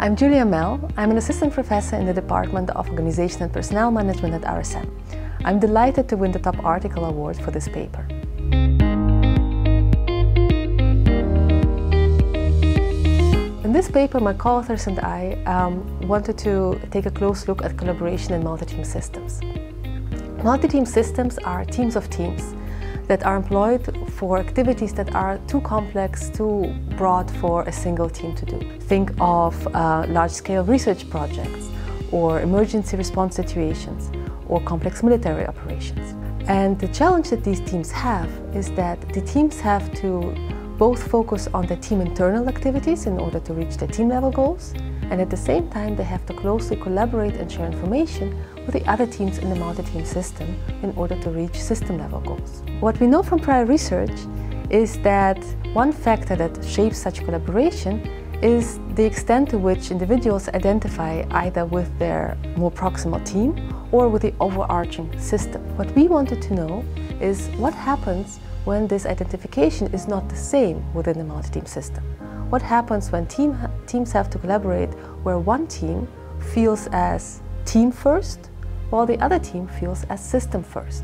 I'm Julija Mell. I'm an assistant professor in the Department of Organization and Personnel Management at RSM. I'm delighted to win the Top Article Award for this paper. In this paper, my co-authors and I wanted to take a close look at collaboration in multi-team systems. Multi-team systems are teams of teams that are employed for activities that are too complex, too broad for a single team to do. Think of large-scale research projects, or emergency response situations, or complex military operations. And the challenge that these teams have is that the teams have to both focus on their team internal activities in order to reach their team level goals, and at the same time they have to closely collaborate and share information with the other teams in the multi-team system in order to reach system level goals. What we know from prior research is that one factor that shapes such collaboration is the extent to which individuals identify either with their more proximal team or with the overarching system. What we wanted to know is what happens when this identification is not the same within the multi-team system. What happens when teams have to collaborate where one team feels as team first, while the other team feels as system first.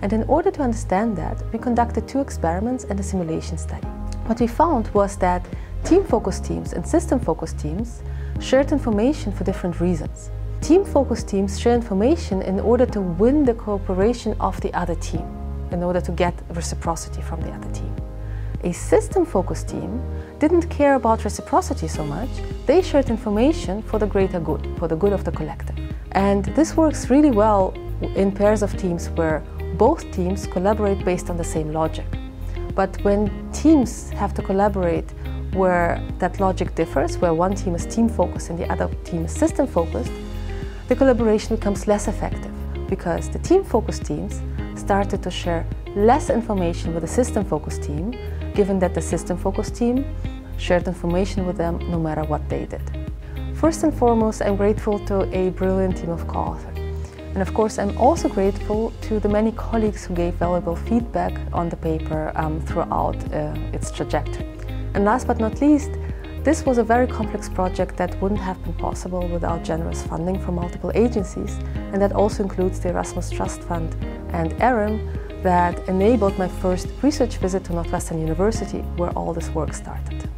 And in order to understand that, we conducted 2 experiments and a simulation study. What we found was that team-focused teams and system-focused teams shared information for different reasons. Team-focused teams share information in order to win the cooperation of the other team, in order to get reciprocity from the other team. A system-focused team didn't care about reciprocity so much. They shared information for the greater good, for the good of the collective. And this works really well in pairs of teams where both teams collaborate based on the same logic. But when teams have to collaborate where that logic differs, where one team is team-focused and the other team is system-focused, the collaboration becomes less effective because the team-focused teams started to share less information with the system-focused team, given that the system-focused team shared information with them no matter what they did. First and foremost, I'm grateful to a brilliant team of co-authors. And of course, I'm also grateful to the many colleagues who gave valuable feedback on the paper throughout its trajectory. And last but not least, this was a very complex project that wouldn't have been possible without generous funding from multiple agencies, and that also includes the Erasmus Trust Fund and ERIM that enabled my first research visit to Northwestern University, where all this work started.